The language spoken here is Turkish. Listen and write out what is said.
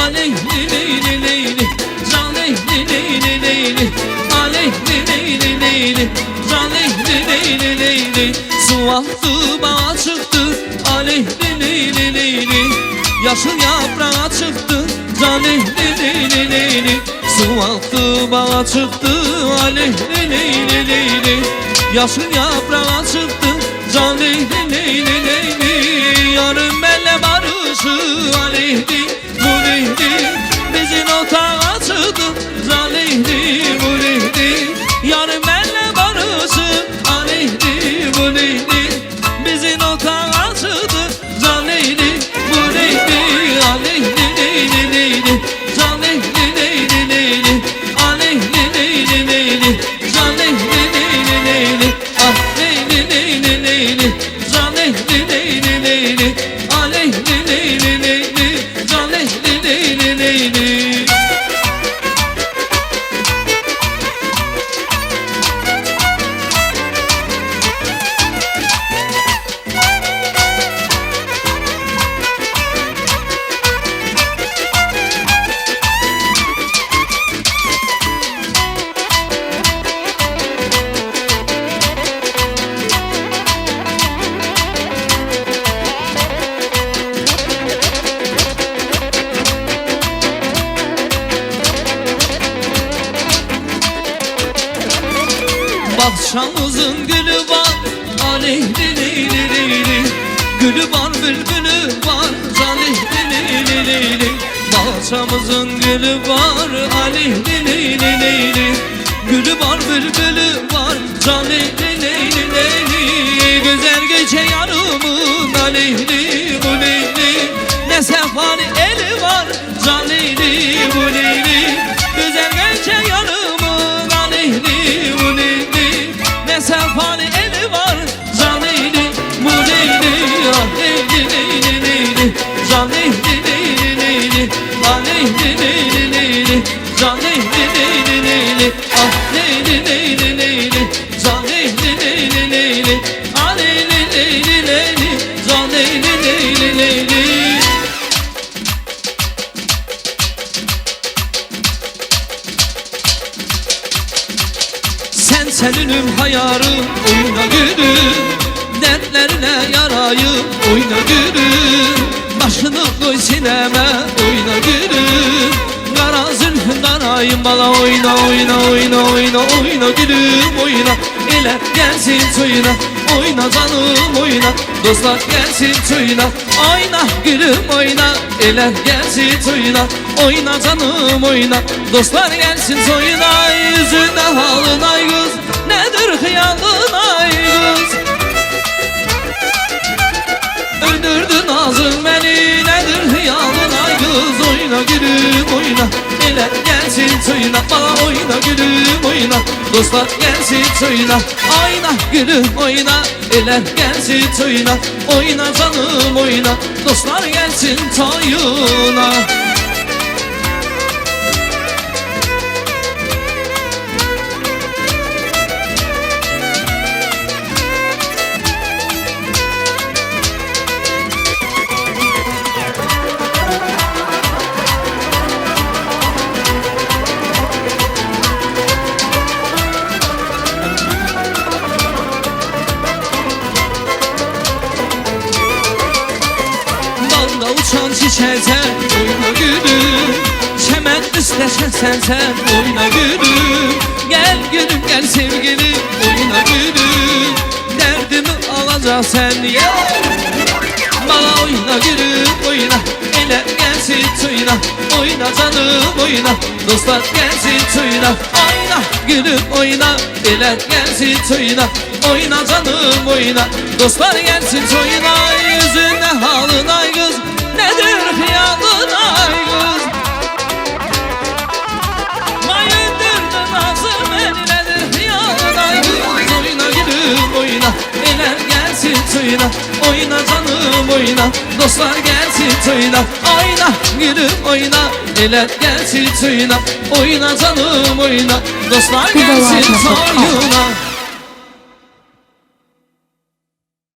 aleyhli leyli leyli, zaleyhli leyli leyli, aleyhli leyli leyli, zaleyhli leyli leyli. Su aktı bağa çıktı, aleyhli leyli leyli, yaşıl yaprağa çıktı, zaleyhli leyli leyli. Su aktı bağa çıktı, aleyhli leyli leyli, yaşıl yaprağa çıktı, zaleyhli leyli leyli. Yarın benle barışı, aleyhli bu leyli, bizim otağa çıktı, zaleyhli bu leyli. Yarın benle barışı, aleyhli bu leyli, bizim otağa çıktı, zaleyhli bu leyli. Aleyhli leyli leyli, zaleyhli leyli leyli, aleyhli leyli leyli, zaleyhli leyli leyli, ah leyli leyli leyli, zaleyhli leyli leyli, aleyhli leyli leyli, zaleyhli leyli leyli. Bahçamızın gülü var, aleyhli leyli leyli, gülü var bülbülü var, zaleyhli leyli leyli. Bahçamızın gülü var, aleyhli leyli leyli, gülü var bülbülü var, zaleyhli leyli leyli. Güzel gece yarımın, aleyhli bu leyli, ne sefali eli var, zaleyhli bu leyli. Güzel gece yarımın, aleyhli bu leyli, ne sefali eli var, zaleyhli bu leyli. Ah leyli leyli leyli, zaleyhli leyli leyli, aleyhli leyli leyli, zaleyhli leyli leyli, ah leyli leyli leyli, zaleyhli leyli leyli, aleyhli leyli leyli, zaleyhli leyli leyli. Sen ünüm hayarım, oyna gülüm, dertlerine yarayım, oyna gülüm. Başını koy sineme, oyna gülüm, kara zülfün darayım bala, oyna oyna oyna oyna oyna gülüm, oyna. Ele gelsin toyuna, oyna canım oyna, dostlar gelsin toyuna, oyna gülüm oyna. Ele gelsin toyuna, oyna canım oyna, dostlar gelsin toyuna. Yüzünde halın ay kız, nedir hıyalın ay kız, öldürdün ağzın beni, nedir hıyalın ay kız. Oyna gülüm oyna, ele gelsin toyuna, bana oyna gülüm oyna, dostlar gelsin toyuna, oyna gülüm oyna. Ele gelsin toyuna, oyna canım oyna, dostlar gelsin toyuna. Uçan çiçekten oyna gülüm, çemen üstleşen sen oyna gülüm. Gel gülüm gel sevgilim, oyna gülüm, derdimi alacak sen ya. Bana oyna gülüm oyna, ele gelsin toyuna, oyna canım oyna, dostlar gelsin toyuna. Oyna gülüm oyna, ele gelsin toyuna, oyna canım oyna, dostlar gelsin toyuna. Yüzünde halın ay kız, nedir hıyalın ay kız, vay öldürdün ağzım beni, nedir hıyalın ay kız. Oyna gülüm oyna, eller gelsin toyuna, oyna canım oyna, dostlar gelsin toyuna. Oyna gülüm oyna, eller gelsin toyuna, oyna canım oyna, dostlar gelsin toyuna.